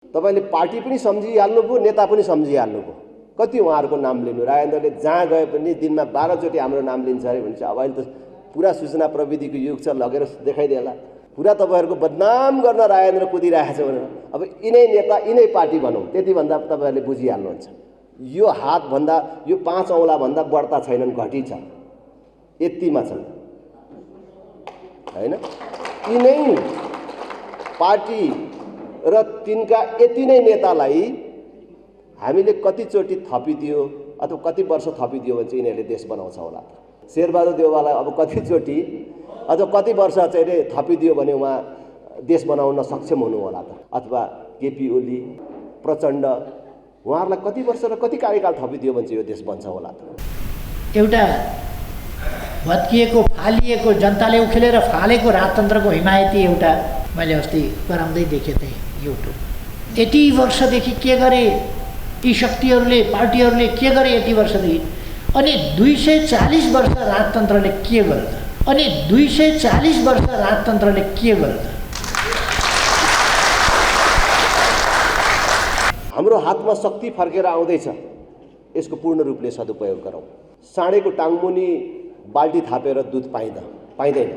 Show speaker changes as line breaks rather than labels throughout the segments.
तपाईले पार्टी पनि सम्झिहाल्नुभयो, नेता पनि सम्झिहाल्नुभयो। कति उहाँहरूको नाम लिनु? राजेन्द्रले जहाँ गए पनि दिनमा 12 चोटि हाम्रो नाम लिन्छ अरे भन्छ। अब अहिले त पुरा सूचना प्रविधिको युग छ, लगेर देखाइदिएला। पुरा तपाईहरूको बदनाम गर्न राजेन्द्र कुदिरहेको छ भनेर अब यिनै नेता यिनै पार्टी भनौँ, त्यति भन्दा तपाईहरूले बुझिहाल्नुहुन्छ। यो हातभन्दा यो 5 औँलाभन्दा बढ्ता छैनन्, घटी छ, यतिमा छन् हैन। यिनै पार्टी र तिनका यति नै नेतालाई हामीले कतिचोटि थपिदियो अथवा कति वर्ष थपिदियो भने चाहिँ यिनीहरूले देश बनाउँछ होला। शेरबहादुर देउवालाई अब कतिचोटि अथवा कति वर्ष चाहिँ थपिदियो भने उहाँ देश बनाउन सक्षम हुनु होला त? अथवा केपी ओली, प्रचण्ड, उहाँहरूलाई कति वर्ष र कति कार्यकाल थपिदियो भने चाहिँ यो देश बन्छ होला त?
एउटा भत्किएको फालिएको जनताले उखेलेर फालेको राजतन्त्रको हिमायती एउटा मैले अस्ति गराउँदै देखेँ थिएँ युट्युब। 80 वर्षदेखि के गरे यी शक्तिहरूले, पार्टीहरूले के गरे 80 वर्षदेखि? अनि 240 वर्ष राजतन्त्रले के गर्छ? अनि 240 वर्ष राजतन्त्रले के गर्छ?
हाम्रो हातमा शक्ति फर्केर आउँदैछ, यसको पूर्ण रूपले सदुपयोग गरौँ। साँडेको टाङमुनि बाल्टी थापेर दुध पाइँदैन।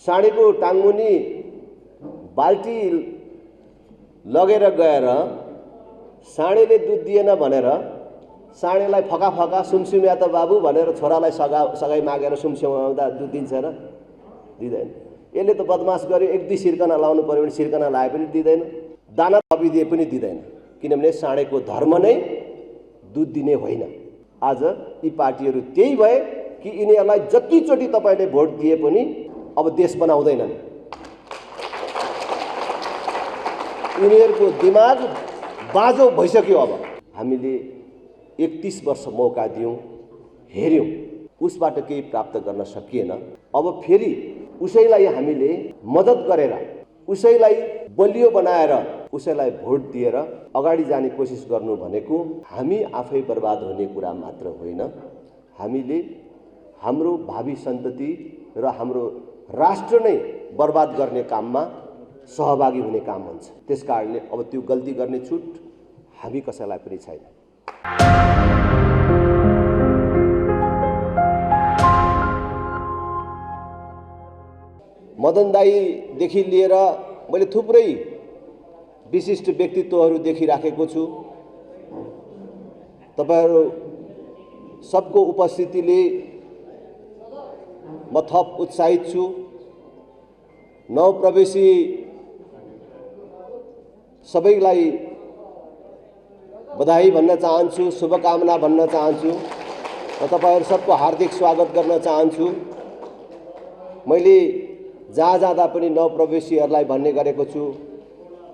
साँडेको टाङमुनि बाल्टी लगेर गएर साँडेले दुध दिएन भनेर साँडेलाई फका फका सुमसुम्या त बाबु भनेर छोरालाई सगाई मागेर सुमसुम्याउँदा दुध दिन्छ र? दिँदैन। यसले त बदमास गर्यो, 1-2 सिर्कना लाउनु पर्यो भने सिर्कना लाए पनि दिँदैन, दाना थपिदिए पनि दिँदैन, किनभने साँडेको धर्म नै दुध दिने होइन। आज यी पार्टीहरू त्यही भए कि यिनीहरूलाई जतिचोटि तपाईँले भोट दिए पनि अब देश बनाउँदैनन्। यिनीहरूको दिमाग बाँझो भइसक्यो। अब हामीले 31 वर्ष मौका दियौँ, हेऱ्यौँ, उसबाट केही प्राप्त गर्न सकिएन। अब फेरि उसैलाई हामीले मद्दत गरेर, उसैलाई बलियो बनाएर, उसैलाई भोट दिएर अगाडि जाने कोसिस गर्नु भनेको हामी आफै बर्बाद हुने कुरा मात्र होइन, हामीले हाम्रो भावी सन्तति र हाम्रो राष्ट्र नै बर्बाद गर्ने काममा सहभागी हुने काम हुन्छ। त्यसकारणले अब त्यो गल्ती गर्ने छुट हामी कसैलाई पनि छैन। मदन दाईदेखि लिएर मैले थुप्रै विशिष्ट व्यक्तित्वहरू देखिराखेको छु। तपाईहरू सबको उपस्थितिले म थप उत्साहित छु। नवप्रवेशी सबैलाई बधाई भन्न चाहन्छु, शुभकामना भन्न चाहन्छु र तपाईहरू सबको हार्दिक स्वागत गर्न चाहन्छु। मैले जहाँ जाँदा पनि नवप्रवेशीहरूलाई भन्ने गरेको छु,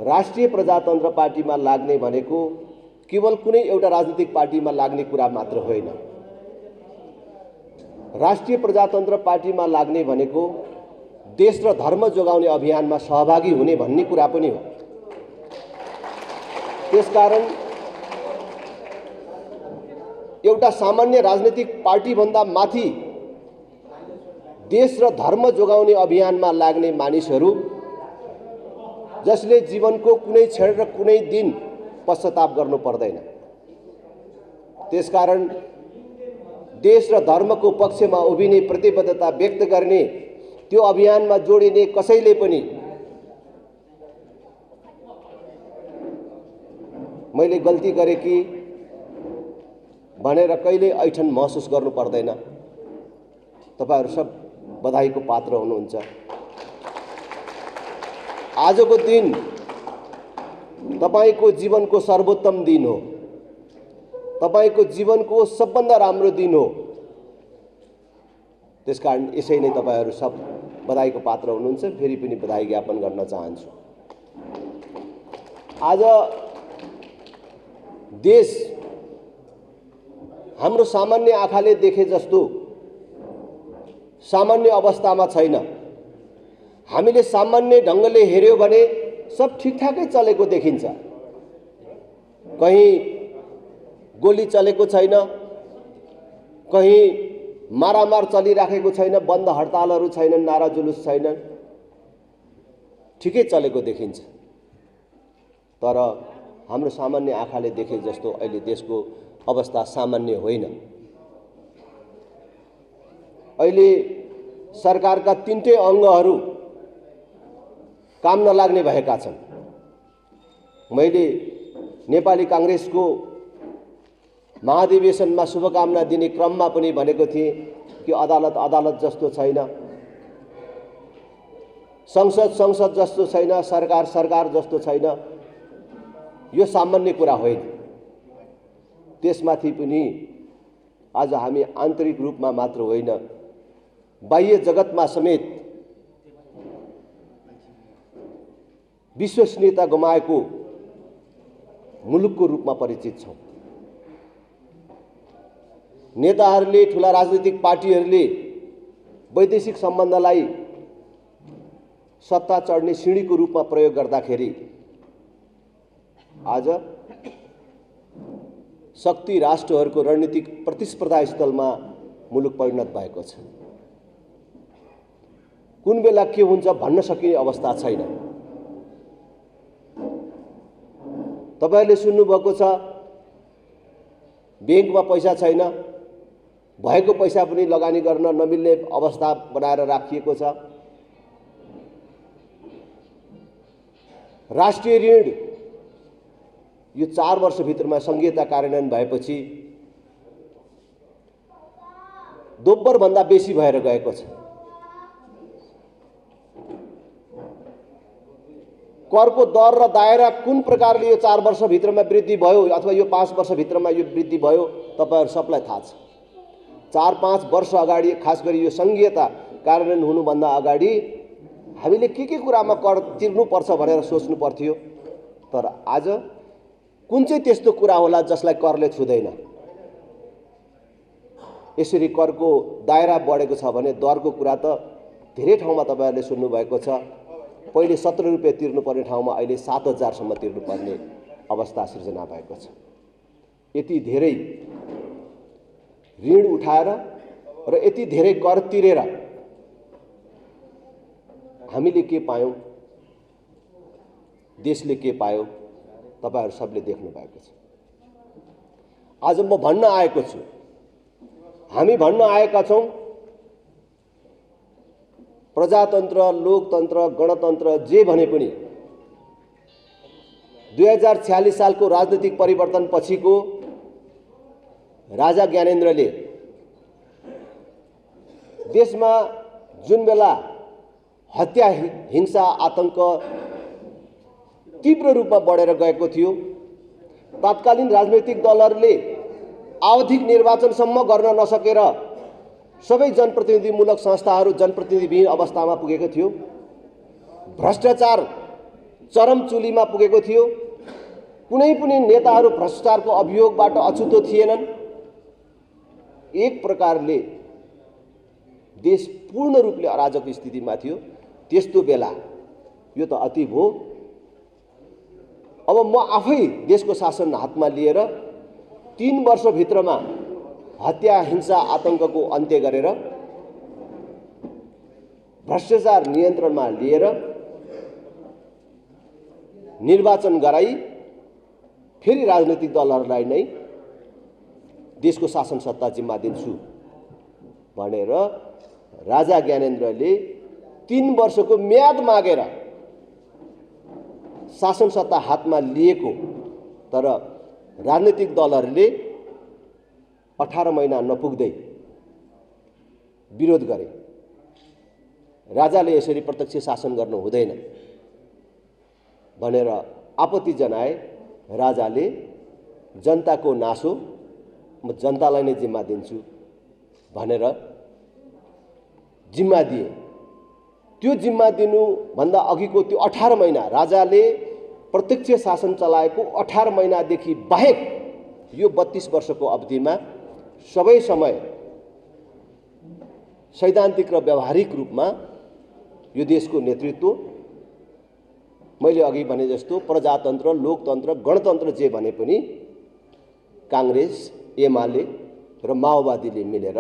राष्ट्रिय प्रजातन्त्र पार्टीमा लाग्ने भनेको केवल कुनै एउटा राजनीतिक पार्टीमा लाग्ने कुरा मात्र होइन। राष्ट्रिय प्रजातन्त्र पार्टीमा लाग्ने भनेको देश र धर्म जोगाउने अभियानमा सहभागी हुने भन्ने कुरा पनि हो। त्यसकारण एउटा सामान्य राजनीतिक पार्टीभन्दा माथि देश र धर्म जोगाउने अभियानमा लाग्ने मानिसहरू जसले जीवनको कुनै क्षण र कुनै दिन पश्चाताप गर्नु पर्दैन। त्यसकारण देश र धर्मको पक्षमा उभिने, प्रतिबद्धता व्यक्त गर्ने, त्यो अभियानमा जोडिने कसैले पनि मैले गल्ती गरेँ कि भनेर कहिले ऐठन महसुस गर्नु पर्दैन। तपाईहरू सब बधाईको पात्र हुनुहुन्छ। आजको दिन तपाईको जीवनको सर्वोत्तम दिन हो, तपाईको जीवनको सबभन्दा राम्रो दिन हो। त्यसकारण यसै नै तपाईहरू सब बधाईको पात्र हुनुहुन्छ। फेरि पनि बधाई ज्ञापन गर्न चाहन्छु। आज देश हाम्रो सामान्य आँखाले देखे जस्तो सामान्य अवस्थामा छैन। हामीले सामान्य ढङ्गले हेर्यो भने सब ठिकठाकै चलेको देखिन्छ। कहीं गोली चलेको छैन, कहीं मारामार चलिराखेको छैन, बन्द हडतालहरू छैनन्, नारा जुलुस छैनन्। ठिकै चलेको देखिन्छ, तर हाम्रो सामान्य आँखाले देखे जस्तो अहिले देशको अवस्था सामान्य होइन। अहिले सरकारका तीनटै अङ्गहरू काम नलाग्ने भएका छन्। मैले नेपाली कांग्रेसको महाधिवेशनमा शुभकामना दिने क्रममा पनि भनेको थिएँ कि अदालत अदालत जस्तो छैन, संसद संसद जस्तो छैन, सरकार सरकार जस्तो छैन। यो सामान्य कुरा होइन। त्यसमाथि पनि आज हामी आन्तरिक रूपमा मात्र होइन, बाह्य जगतमा समेत विश्वसनीयता गुमाएको मुलुकको रूपमा परिचित छौं। नेताहरूले, ठूला राजनीतिक पार्टीहरूले वैदेशिक सम्बन्धलाई सत्ता चढ्ने सिँढीको रूपमा प्रयोग गर्दाखेरि आज शक्ति राष्ट्रहरूको रणनीतिक प्रतिस्पर्धा स्थलमा मुलुक परिणत भएको छ। कुन बेला के हुन्छ भन्न सकिने अवस्था छैन। तपाईहरुले सुन्नुभएको छ, बैंकमा पैसा छैन, भएको पैसा पनि लगानी गर्न नमिल्ने अवस्था बनाएर राखिएको छ। राष्ट्रिय ऋण यो 4 वर्षभित्रमा संघीयता कार्यान्वयन भएपछि दोब्बर भन्दा बेसी भएर गएको छ। करको दर र दायरा कुन प्रकारले यो 4 वर्षभित्रमा वृद्धि भयो अथवा यो 5 वर्षभित्रमा यो वृद्धि भयो तपाईहरु सबलाई थाहा छ। 4-5 वर्ष अगाडि, खास गरी यो संघीयता कार्यान्वयन हुनुभन्दा अगाडि हामीले के कुरामा कर तिर्नु पर्छ भनेर सोच्नु पर्थ्यो, तर आज कुन चाहिँ त्यस्तो कुरा होला जसलाई करले छुदैन। यसरी करको दायरा बढेको छ भने दरको कुरा त धेरै ठाउँमा तपाईहरुले सुन्नु भएको छ। पहिले 17 रुपैयाँ तिर्नुपर्ने ठाउँमा अहिले 7000 सम्म तिर्नुपर्ने अवस्था सृजना भएको छ। यति धेरै ऋण उठाएर र यति धेरै कर तिरेर हामीले के पायौं, देशले के पायो, तपाईहरु सबले देख्नु भएको छ। आज म भन्न आएको छु, हामी भन्न आएका छौं, प्रजातन्त्र, लोकतन्त्र, गणतन्त्र जे भने पनि 2046 सालको राजनीतिक परिवर्तन पछिको राजा ज्ञानेन्द्रले देशमा जुन बेला हत्या, हिंसा, आतंक तीव्र रूपमा बढेर गएको थियो, तत्कालीन राजनीतिक दलहरूले आवधिक निर्वाचनसम्म गर्न नसकेर सबै जनप्रतिनिधिमूलक संस्थाहरू जनप्रतिनिधिविहीन अवस्थामा पुगेको थियो। भ्रष्टाचार चरम चुलीमा पुगेको थियो। कुनै पनि नेताहरू भ्रष्टाचारको अभियोगबाट अछुतो थिएनन्। एक प्रकारले देश पूर्ण रूपले अराजक स्थितिमा थियो। त्यस्तो बेला यो त अति भो। अब म आफै देशको शासन हातमा लिएर 3 वर्षभित्रमा हत्या, हिंसा, आतंकको अन्त्य गरेर भ्रष्टाचार नियन्त्रणमा लिएर निर्वाचन गराई फेरि राजनीतिक दलहरूलाई नै देशको शासन सत्ता जिम्मा दिन्छु भनेर राजा ज्ञानेन्द्रले 3 वर्षको म्याद मागेर शासन सत्ता हातमा लिएको, तर राजनीतिक दलहरूले 18 महिना नपुग्दै विरोध गरे। राजाले यसरी प्रत्यक्ष शासन गर्नु हुँदैन भनेर आपत्ति जनाए। राजाले जनताको नासो म जनतालाई नै जिम्मा दिन्छु भनेर जिम्मा दिए। त्यो जिम्मा दिनु भन्दा अघिको त्यो 18 महिना राजाले प्रत्यक्ष शासन चलाएको 18 महिनादेखि बाहेक यो 32 वर्षको अवधिमा सबै समय सैद्धान्तिक र व्यावहारिक रूपमा यो देशको नेतृत्व मैले अघि भने जस्तो प्रजातन्त्र, लोकतन्त्र, गणतन्त्र जे भने पनि कांग्रेस, एमाले र माओवादीले मिलेर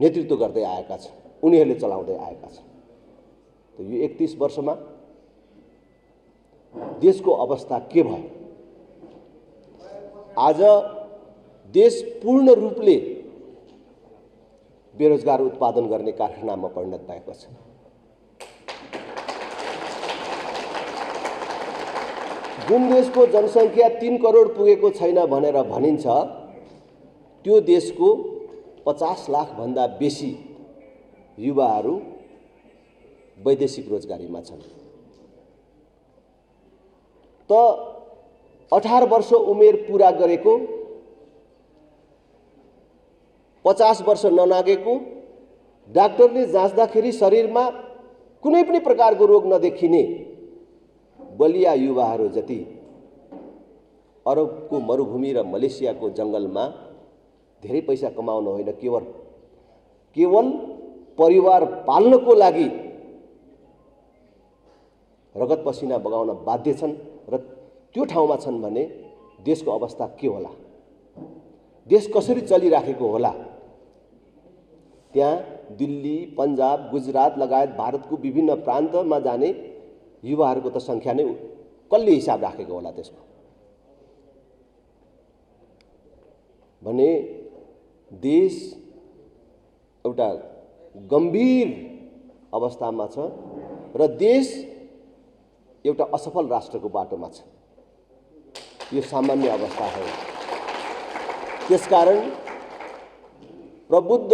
नेतृत्व गर्दै आएका छन्, उनीहरूले चलाउँदै आएका छन्। यो 31 वर्षमा देशको अवस्था के भयो? आज देश पूर्ण रूपले बेरोजगार उत्पादन गर्ने कारखानामा परिणत भएको छ। जुन देशको जनसङ्ख्या 3 करोड पुगेको छैन भनेर भनिन्छ, त्यो देशको 50 लाख भन्दा बेसी युवाहरू वैदेशिक रोजगारीमा छन्। त 18 वर्ष उमेर पूरा गरेको, 50 वर्ष ननागेको, डाक्टरले जाँच्दाखेरि शरीरमा कुनै पनि प्रकारको रोग नदेखिने बलिया युवाहरू जति अरबको मरुभूमि र मलेसियाको जङ्गलमा धेरै पैसा कमाउन होइन, केवल परिवार पाल्नको लागि रगत पसिना बगाउन बाध्य छन् र त्यो ठाउँमा छन् भने देशको अवस्था के होला? देश कसरी चलिराखेको होला? त्यहाँ दिल्ली, पन्जाब, गुजरात लगायत भारतको विभिन्न प्रान्तमा जाने युवाहरूको त सङ्ख्या नै कसले हिसाब राखेको होला त्यसको? भने देश एउटा गम्भीर अवस्थामा छ र देश एउटा असफल राष्ट्रको बाटोमा छ। यो सामान्य अवस्था हो। त्यसकारण प्रबुद्ध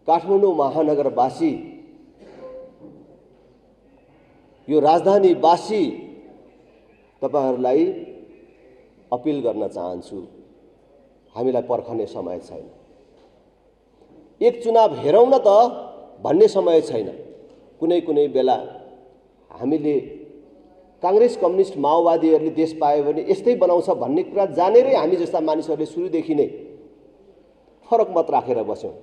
काठमाडौँ महानगरवासी, यो राजधानीवासी तपाईहरूलाई अपिल गर्न चाहन्छु, हामीलाई पर्खने समय छैन। एक चुनाव हेरौँ न त भन्ने समय छैन। कुनै बेला हामीले कांग्रेस, कम्युनिस्ट, माओवादीहरूले देश पायो भने यस्तै बनाउँछ भन्ने कुरा जानेरै हामी जस्ता मानिसहरूले सुरुदेखि नै फरक मत राखेर बस्यौँ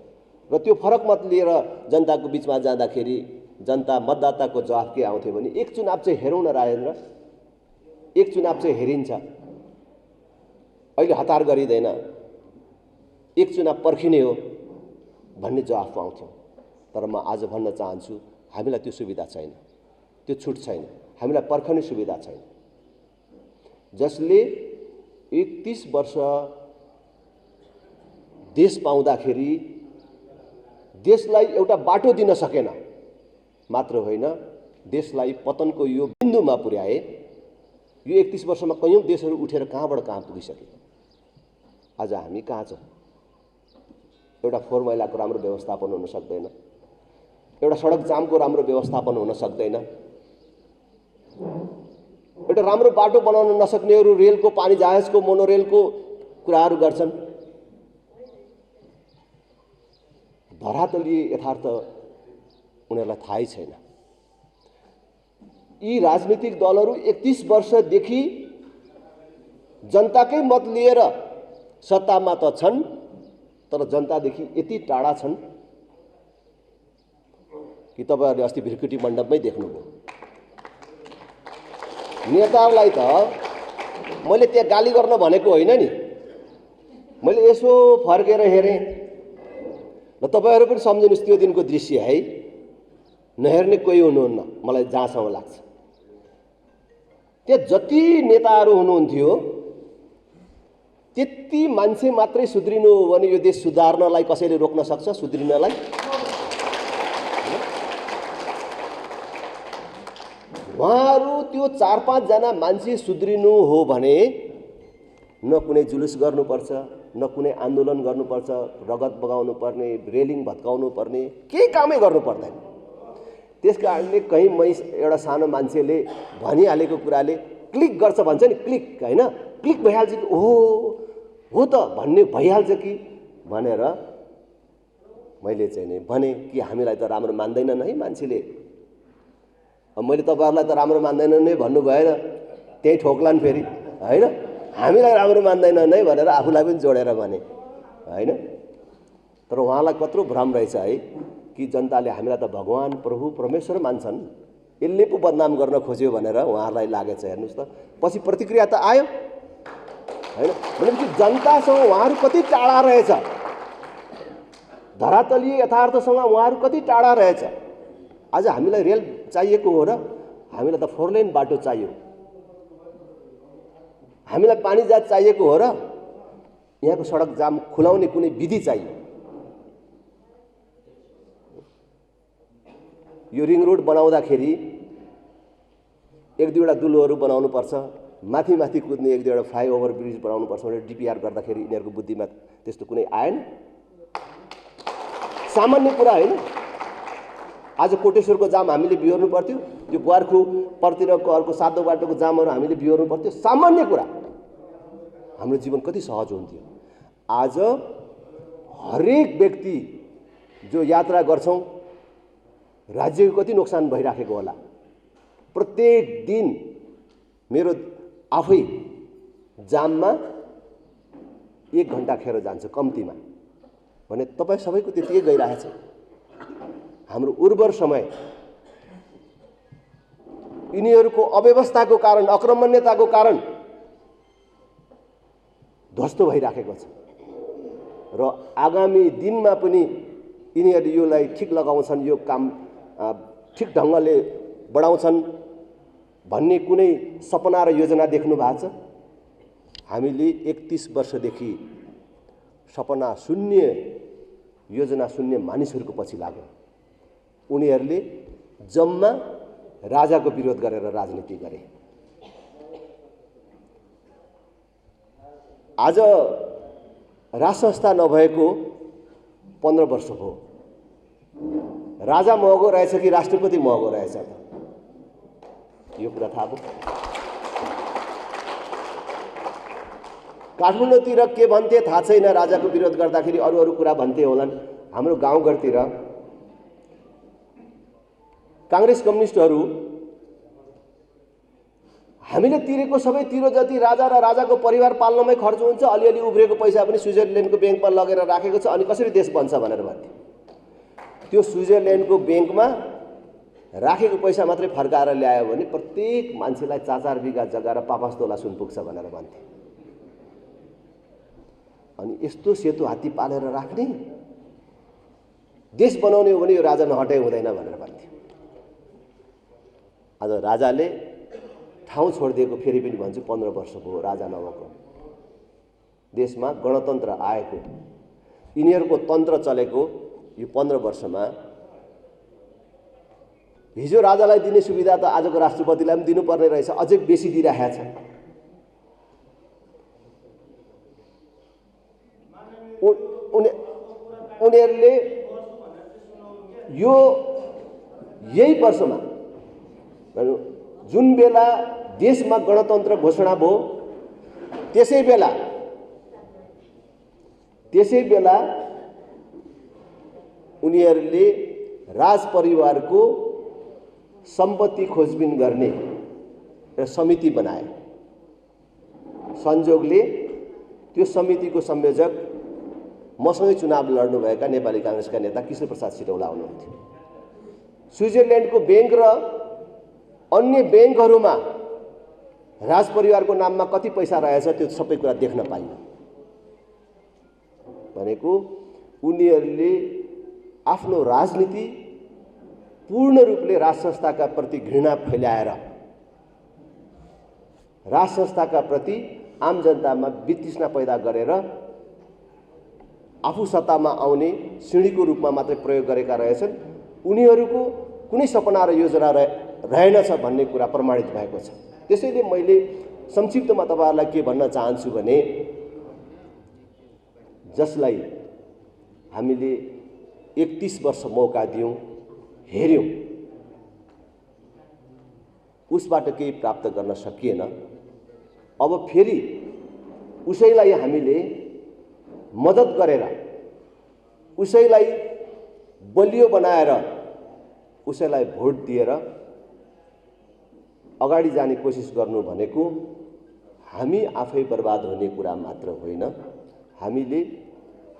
र त्यो फरक मत लिएर जनताको बीचमा जाँदाखेरि जनता मतदाताको जवाफ के आउँथ्यो भने एक चुनाव चाहिँ हेरौँ न राजेन्द्र, एक चुनाव चाहिँ हेरिन्छ, अहिले हतार गरिँदैन, एक चुनाव पर्खिने हो भन्ने जवाफ पाउँथ्यौँ। तर म आज भन्न चाहन्छु, हामीलाई त्यो सुविधा छैन, त्यो छुट छैन, हामीलाई पर्खने सुविधा छैन। जसले 31 वर्ष देश पाउँदाखेरि देशलाई एउटा बाटो दिन सकेन मात्र होइन, देशलाई पतनको यो बिन्दुमा पुर्याए। यो 31 वर्षमा कयौं देशहरू उठेर कहाँबाट कहाँ पुगिसके। आज हामी कहाँ छौँ? एउटा फोहोर मैलाको राम्रो व्यवस्थापन हुन सक्दैन, एउटा सडक जामको राम्रो व्यवस्थापन हुन सक्दैन, एउटा राम्रो बाटो बनाउन नसक्नेहरू रेलको, पानी जहाजको, मोनोरेलको कुराहरू गर्छन्। धरातलीय यथार्थ उनीहरूलाई थाहै छैन। यी राजनीतिक दलहरू 31 वर्षदेखि जनताकै मत लिएर सत्तामा त छन्, तर जनतादेखि यति टाढा छन् कि तपाईहरुले अस्ति भिरकुटी मण्डपमै देख्नुभयो। नेताहरूलाई त मैले त्यहाँ गाली गर्न भनेको होइन नि, मैले यसो फर्केर हेरेँ र तपाईहरु पनि सम्झिनुस् त्यो दिनको दृश्य है। नहेर्ने कोही हुनुहुन्न, मलाई जहाँसम्म लाग्छ। त्यहाँ जति नेताहरू हुनुहुन्थ्यो त्यति मान्छे मात्रै सुध्रिनु हो भने यो देश सुधार्नलाई कसैले रोक्न सक्छ? सुध्रिनलाई उहाँहरू त्यो 4-5 जना मान्छे सुध्रिनु हो भने न कुनै जुलुस गर्नुपर्छ, न कुनै आन्दोलन गर्नुपर्छ, रगत बगाउनु पर्ने, रेलिङ भत्काउनु पर्ने, केही कामै गर्नु पर्दैन। त्यसकारणले कहीँ एउटा सानो मान्छेले भनिहालेको कुराले क्लिक गर्छ भन्छ नि, क्लिक हैन, क्लिक भइहाल्छ कि ओहो हो त भन्ने भइहाल्छ कि भनेर मैले चाहिँ नि भने कि हामीलाई त राम्रो मान्दैनन् है मान्छेले। मैले तपाईहरुलाई त राम्रो मान्दैनन् नै भन्नु भएन, त्यही ठोक्लान् फेरि हैन, हामीलाई राम्रो मान्दैनन् है भनेर आफूलाई पनि जोडेर भने हैन। तर उहाँलाई कत्रो भ्रम रहेछ है कि जनताले हामीलाई त भगवान, प्रभु, परमेश्वर मान्छन्, यसले पो बदनाम गर्न खोज्यो भनेर उहाँहरूलाई लागेछ। हेर्नुस् त पछि प्रतिक्रिया त आयो हैन। भनेपछि जनतासँग उहाँहरू कति टाढा रहेछ, धरातलीय यथार्थसँग उहाँहरू कति टाढा रहेछ। आज हामीलाई रेल चाहिएको हो र हामीलाई त 4 लेन बाटो चाहियो, हामीलाई पानी जहाज चाहिएको हो र यहाँको सडक जाम खुलाउने कुनै विधि चाहियो। यो रिङ रोड बनाउँदाखेरि 1-2 वटा दुलोहरू बनाउनु पर्छ, माथि माथि कुद्ने 1-2 वटा फ्लाइओभर ब्रिज बनाउनु पर्छ भनेर डिपिआर गर्दाखेरि यिनीहरूको बुद्धिमा त्यस्तो कुनै आएन। सामान्य कुरा होइन। आज कोटेश्वरको जाम हामीले बिहोर्नु पर्थ्यो, यो ग्वारखु परतिरको अर्को सातो बाटोको जामहरू हामीले बिहोर्नु पर्थ्यो। सामान्य कुरा। हाम्रो जीवन कति सहज हुन्थ्यो। आज हरेक व्यक्ति जो यात्रा गर्छौं राज्यको कति नोक्सान भइराखेको होला। प्रत्येक दिन मेरो आफै जाममा 1 घण्टा खेर जान्छ कम्तीमा भने तपाईँ सबैको त्यतिकै गइरहेछ। हाम्रो उर्वर समय यिनीहरूको अव्यवस्थाको कारण, अक्रमण्यताको कारण ध्वस्त भइराखेको छ र आगामी दिनमा पनि यिनीहरूले योलाई ठिक लगाउँछन्, यो काम ठिक ढङ्गले बढाउँछन् भन्ने कुनै सपना र योजना देख्नु भएको छ? हामीले 31 वर्षदेखि सपना शून्य, योजना शून्य मानिसहरूको पछि लाग्यौं। उनीहरूले जम्मा राजाको विरोध गरेर राजनीति गरे। आज राज संस्था नभएको 15 वर्ष भयो। राजा महँगो रहेछ कि राष्ट्रपति महँगो रहेछ त? यो कुरा थाहा भयो। काठमाडौँतिर के भन्थे थाहा छैन, राजाको विरोध गर्दाखेरि अरू कुरा भन्थे होलान्। हाम्रो गाउँघरतिर कांग्रेस कम्युनिस्टहरू हामीले तिरेको सबै तिरो जति राजा र राजाको परिवार पाल्नमै खर्च हुन्छ, अलिअलि उब्रेको पैसा पनि स्विजरल्यान्डको ब्याङ्कमा लगेर राखेको छ, अनि कसरी देश बन्छ भनेर भन्थे। त्यो स्विजरल्यान्डको ब्याङ्कमा राखेको पैसा मात्रै फर्काएर ल्यायो भने प्रत्येक मान्छेलाई 4-4 बिघा जग्गा र 5-5 तोला सुन पुग्छ भनेर भन्थे। अनि यस्तो सेतो हात्ती पालेर राख्ने, देश बनाउने हो भने यो राजा नहटाइ हुँदैन भनेर भन्थे। आज राजाले ठाउँ छोडिदिएको, फेरि पनि भन्छु 15 वर्ष भयो राजा नभएको। देशमा गणतन्त्र आएको, यिनीहरूको तन्त्र चलेको यो 15 वर्षमा हिजो राजालाई दिने सुविधा त आजको राष्ट्रपतिलाई पनि दिनुपर्ने रहेछ, अझै बेसी दिइरहेको छ। उनीहरूले यही वर्षमा जुन बेला देशमा गणतन्त्र घोषणा भयो त्यसै बेला उनीहरूले राजपरिवारको सम्पत्ति खोजबिन गर्ने एउटा समिति बनाए। संयोगले त्यो समितिको संयोजक मसँगै चुनाव लड्नुभएका नेपाली कांग्रेसका नेता कृष्णप्रसाद सिटौला हुनुहुन्थ्यो। स्विजरल्यान्डको ब्याङ्क र अन्य ब्याङ्कहरूमा राजपरिवारको नाममा कति पैसा रहेछ त्यो सबै कुरा देख्न पाइयो। भनेको उनीहरूले आफ्नो राजनीति पूर्ण रूपले राज संस्थाका प्रति घृणा फैलाएर, राज संस्थाका प्रति आम जनतामा वितृष्णा पैदा गरेर आफू सत्तामा आउने सिँढीको रूपमा मात्रै प्रयोग गरेका रहेछन्। उनीहरूको कुनै सपना र योजना रहेनछ भन्ने कुरा प्रमाणित भएको छ। त्यसैले मैले संक्षिप्तमा तपाईहरुलाई के भन्न चाहन्छु भने, जसलाई हामीले 31 वर्ष मौका दियौं, हेर्यौं, उसबाट केही प्राप्त गर्न सकिएन। अब फेरि उसैलाई हामीले मद्दत गरेर, उसैलाई बलियो बनाएर, उसैलाई भोट दिएर अगाडि जाने कोसिस गर्नु भनेको हामी आफै बर्बाद हुने कुरा मात्र होइन, हामीले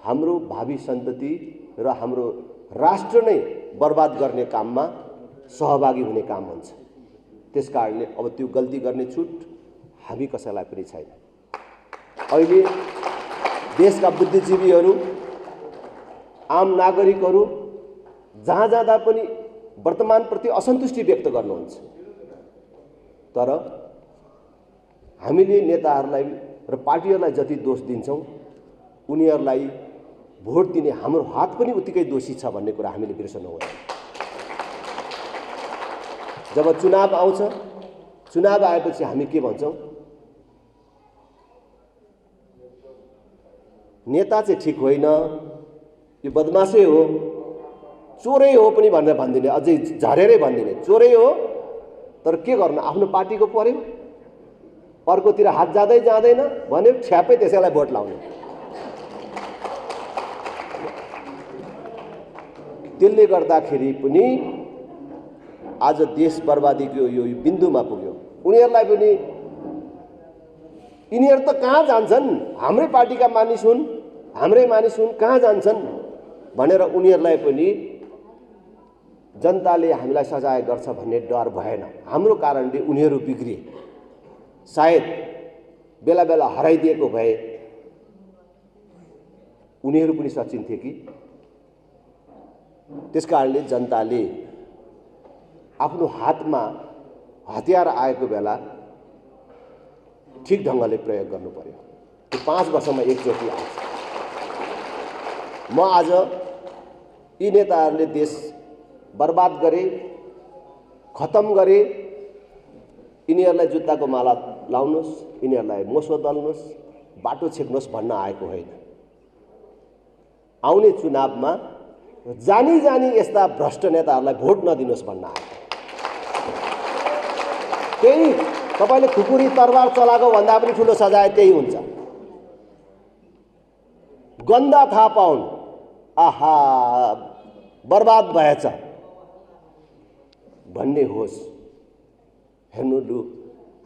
हाम्रो भावी सन्तति र हाम्रो राष्ट्र नै बर्बाद गर्ने काममा सहभागी हुने काम हुन्छ। त्यसकारणले अब त्यो गल्ती गर्ने छुट हामी कसैलाई पनि छैन। अहिले देशका बुद्धिजीवीहरू, आम नागरिकहरू जहाँ जाँदा पनि वर्तमानप्रति असन्तुष्टि व्यक्त गर्नुहुन्छ। तर हामीले नेताहरूलाई र पार्टीहरूलाई जति दोष दिन्छौँ उनीहरूलाई भोट दिने हाम्रो हात पनि उत्तिकै दोषी छ भन्ने कुरा हामीले बिर्सनु हुँदैन। जब चुनाव आउँछ, चुनाव आएपछि हामी के भन्छौँ? नेता चाहिँ ठिक होइन, यो बदमासै हो, चोरै हो पनि भनेर भनिदिने, अझै झरेरै भनिदिने, चोरै हो तर के गर्नु, आफ्नो पार्टीको पर्यो, अर्कोतिर हात जाँदै जाँदैन भन्यो छ्यापै त्यसैलाई भोट लाउने। त्यसले गर्दाखेरि पनि आज देश बर्बादीको यो बिन्दुमा पुग्यो। उनीहरूलाई पनि यिनीहरू त कहाँ जान्छन्, हाम्रै पार्टीका मानिस हुन्, हाम्रै मानिस हुन्, कहाँ जान्छन् भनेर उनीहरूलाई पनि जनताले हामीलाई सजाय गर्छ भन्ने डर भएन। हाम्रो कारणले उनीहरू बिग्रिए, सायद बेला बेला हराइदिएको भए उनीहरू पनि सचिन्थे कि। त्यसकारणले जनताले आफ्नो हातमा हतियार आएको बेला ठिक ढङ्गले प्रयोग गर्नु पर्यो। त्यो 5 वर्षमा एकचोटि आउँछ। म आज यी नेताहरूले देश बर्बाद गरे, खतम गरे, यिनीहरूलाई जुत्ताको माला लाउनुहोस्, यिनीहरूलाई मोसो दल्नुहोस्, बाटो छेक्नुहोस् भन्न आएको होइन। आउने चुनावमा जानी जानी यस्ता भ्रष्ट नेताहरूलाई भोट नदिनुहोस् भन्न आएको। त्यही तपाईँले खुकुरी तरबार चलाएको भन्दा पनि ठुलो सजाय त्यही हुन्छ। गन्दा थाहा पाउन्, आहा बर्बाद भएछ भन्ने होस्। हेर्नु लु,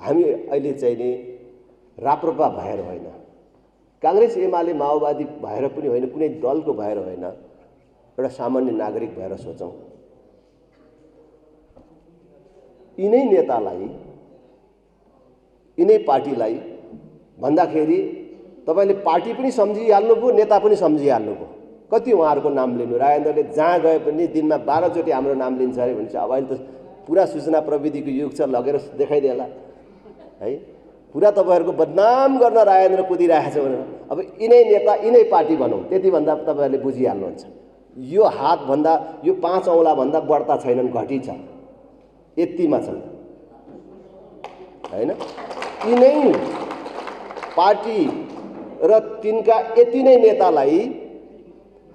हामी अहिले चाहिँ नि राप्रपा भएर होइन, काङ्ग्रेस एमाले माओवादी भएर पनि होइन, कुनै दलको भएर होइन, एउटा सामान्य नागरिक भएर सोचौँ। यिनै नेतालाई, यिनै पार्टीलाई भन्दाखेरि तपाईँले पार्टी पनि सम्झिहाल्नुभयो, नेता पनि सम्झिहाल्नुभयो। कति उहाँहरूको नाम लिनु, राजेन्द्रले जहाँ गए पनि दिनमा 12 चोटि हाम्रो नाम लिन्छ अरे भनेपछि अब अहिले त पुरा सूचना प्रविधिको युग छ, लगेर देखाइदिएला है। पुरा तपाईँहरूको बदनाम गर्न राजेन्द्र कुदिरहेको छ भनेर अब यिनै नेता यिनै पार्टी भनौँ, त्यति भन्दा तपाईँहरूले बुझिहाल्नुहुन्छ। यो हातभन्दा, यो 5 औँलाभन्दा बढ्ता छैनन्, घटी छ, यतिमा छन् होइन। यिनै पार्टी र तिनका यति नै नेतालाई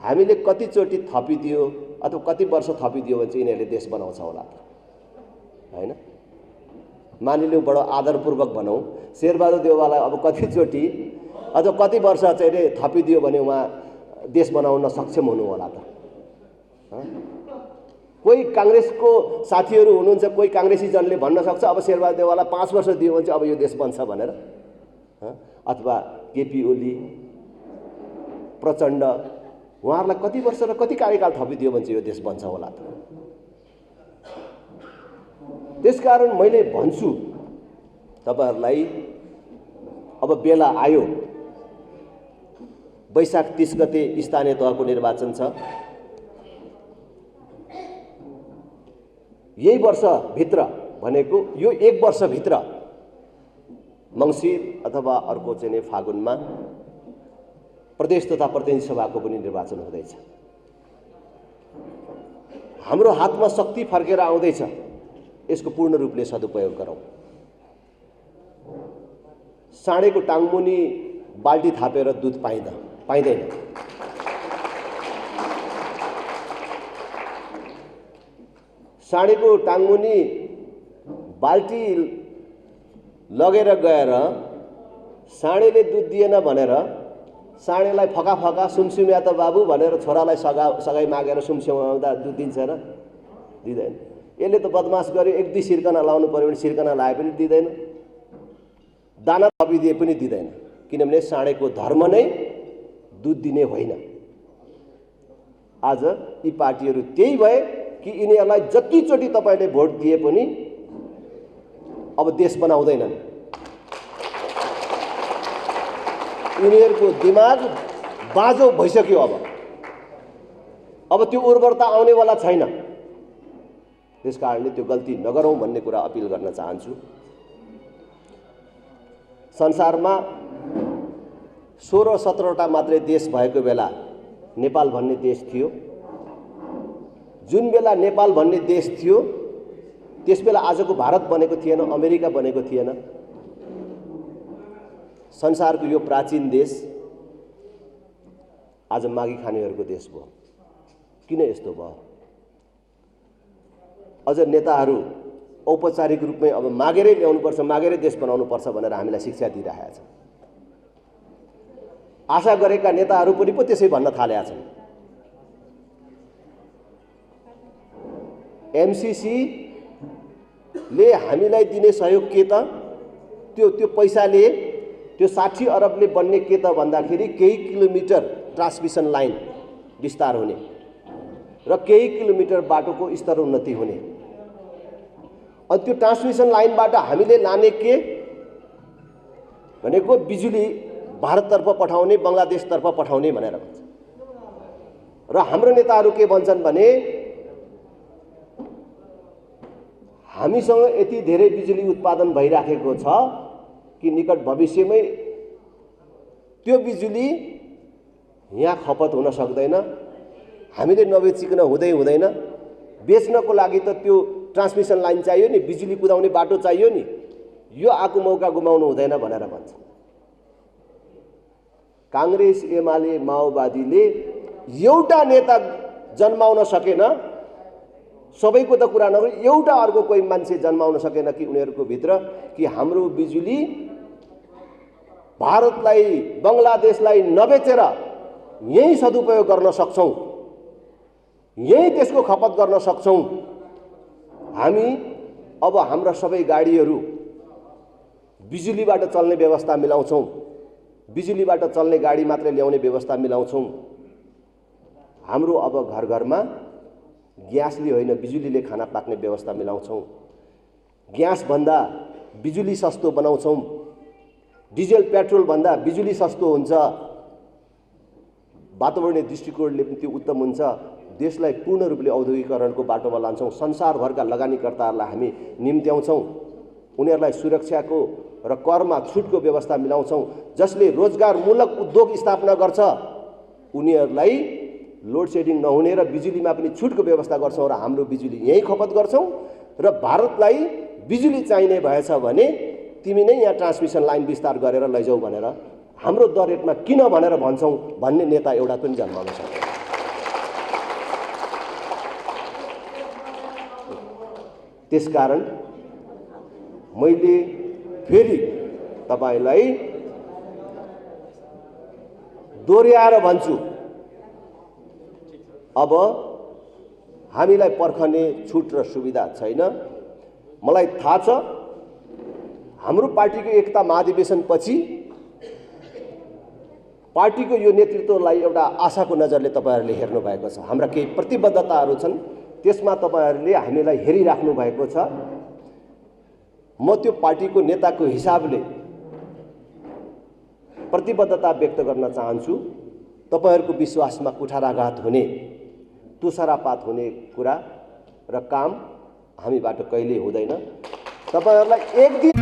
हामीले कतिचोटि थपिदियो अथवा कति वर्ष थपिदियो भने चाहिँ यिनीहरूले देश बनाउँछ होला होइन। मानिलिउँ बडो आदरपूर्वक भनौँ, शेरबहादुर देउवालाई अब कतिचोटि अथवा कति वर्ष चाहिँ थपिदियो भने उहाँ देश बनाउन सक्षम हुनु होला त। कोही काङ्ग्रेसको साथीहरू हुनुहुन्छ, कोही काङ्ग्रेसी जनले भन्न सक्छ अब शेरबहादुर देउवालाई 5 वर्ष दियो भने चाहिँ अब यो देश बन्छ भनेर, अथवा केपी ओली, प्रचण्ड, उहाँहरूलाई कति वर्ष र कति कार्यकाल थपिदियो भने चाहिँ यो देश बन्छ होला त। त्यसकारण मैले भन्छु तपाईँहरूलाई, अब बेला आयो। वैशाख 30 गते स्थानीय तहको निर्वाचन छ। यही वर्षभित्र भनेको यो 1 वर्षभित्र मङ्सिर अथवा अर्को चाहिँ फागुनमा प्रदेश तथा प्रतिनिधि सभाको पनि निर्वाचन हुँदैछ। हाम्रो हातमा शक्ति फर्केर आउँदैछ, यसको पूर्ण रूपले सदुपयोग गरौँ। साँडेको टाङमुनि बाल्टी थापेर दुध पाइँदैन। साँडेको टाङमुनि बाल्टी लगेर गएर साँडेले दुध दिएन भनेर साँडेलाई फका फका सुमसुम्या त बाबु भनेर छोरालाई सगाई मागेर सुमसुम्याउँदा दुध दिन्छ र? दिँदैन। यसले त बदमास गर्यो, 1-2 सिर्कना लाउनु पर्यो भने सिर्कना लाए पनि दिँदैन, दाना थपिदिए पनि दिँदैन, किनभने साँडेको धर्म नै दुध दिने होइन। आज यी पार्टीहरू त्यही भए कि यिनीहरूलाई जतिचोटि तपाईँले भोट दिए पनि अब देश बनाउँदैनन्। यिनीहरूको दिमाग बाजो भइसक्यो। अब त्यो उर्वरता आउनेवाला छैन। त्यसकारणले त्यो गल्ती नगरौँ भन्ने कुरा अपिल गर्न चाहन्छु। संसारमा 16-17वटा मात्रै देश भएको बेला नेपाल भन्ने देश थियो। जुन बेला नेपाल भन्ने देश थियो त्यसबेला आजको भारत बनेको थिएन, अमेरिका बनेको थिएन। संसारको यो प्राचीन देश आज मागी खानेहरूको देश भयो। किन यस्तो भयो? अझ नेताहरू औपचारिक रूपमै अब मागेरै ल्याउनुपर्छ, मागेरै देश बनाउनुपर्छ भनेर हामीलाई शिक्षा दिइरहेका छन्। आशा गरेका नेताहरू पनि पो त्यसै भन्न थालेका छन्। एमसीसी ले हामीलाई दिने सहयोग के त? त्यो पैसाले, त्यो 60 अरबले बन्ने के त भन्दाखेरि केही किलोमिटर ट्रान्समिसन लाइन विस्तार हुने र केही किलोमिटर बाटोको स्तर उन्नति हुने। अनि त्यो ट्रान्समिसन लाइनबाट हामीले लाने के भनेको बिजुली भारततर्फ पठाउने, बङ्गलादेशतर्फ पठाउने भनेर भन्छ। र हाम्रो नेताहरू के भन्छन् भने हामीसँग यति धेरै बिजुली उत्पादन भइराखेको छ कि निकट भविष्यमै त्यो बिजुली यहाँ खपत हुन सक्दैन, हामीले नबेचिकन हुँदैन। बेच्नको लागि त त्यो ट्रान्समिसन लाइन चाहियो नि, बिजुली कुदाउने बाटो चाहियो नि, यो आएको मौका गुमाउनु हुँदैन भनेर भन्छ। कांग्रेस, एमाले, माओवादीले एउटा नेता जन्माउन सकेन, सबैको त कुरा नगरी एउटा अर्को कोही मान्छे जन्माउन सकेन कि उनीहरूको भित्र कि हाम्रो बिजुली भारतलाई, बङ्गलादेशलाई नबेचेर यही सदुपयोग गर्न सक्छौं, यही त्यसको खपत गर्न सक्छौं। हामी अब हाम्रा सबै गाडीहरू बिजुलीबाट चल्ने व्यवस्था मिलाउँछौं, बिजुलीबाट चल्ने गाडी मात्रै ल्याउने व्यवस्था मिलाउँछौं। हाम्रो अब घर घरमा ग्यासले होइन बिजुलीले खाना पाक्ने व्यवस्था मिलाउँछौं। ग्यास भन्दा बिजुली सस्तो बनाउँछौं। डिजेल पेट्रोल भन्दा बिजुली सस्तो हुन्छ। वातावरणीय दृष्टिकोणले पनि त्यो उत्तम हुन्छ। देशलाई पूर्ण रूपले औद्योगिकरणको बाटोमा लान्छौं। संसारभरका लगानीकर्ताहरूलाई हामी निम्त्याउँछौं। उनीहरूलाई सुरक्षाको र करमा छुटको व्यवस्था मिलाउँछौं। जसले रोजगारमूलक उद्योग स्थापना गर्छ उनीहरूलाई लोड सेडिङ नहुने र बिजुलीमा पनि छुटको व्यवस्था गर्छौं र हाम्रो बिजुली यही खपत गर्छौं। र भारतलाई बिजुली चाहिने भएछ भने तिमी नै यहाँ ट्रान्समिसन लाइन विस्तार गरेर लैजाऊ भनेर हाम्रो दर रेटमा किन भनेर भन्छौं भन्ने नेता एउटा पनि जन्माउन सक्दैन। त्यसकारण मैले फेरि तपाईलाई दोहोर्याएर भन्छु, अब हामीलाई पर्खने छुट र सुविधा छैन। मलाई थाहा छ हाम्रो पार्टीको एकता महाधिवेशन पछि पार्टीको यो नेतृत्वलाई एउटा आशाको नजरले तपाईहरुले हेर्नु भएको छ। हाम्रा केही प्रतिबद्धताहरू छन्, त्यसमा तपाईहरुले हामीलाई हेरिराख्नु भएको छ। म त्यो पार्टीको नेताको हिसाबले प्रतिबद्धता व्यक्त गर्न चाहन्छु। तपाईहरुको विश्वासमा कुठाराघात हुने, तुषारापात हुने कुरा र काम हामीबाट कहिल्यै हुँदैन। तपाईहरुलाई एक दिन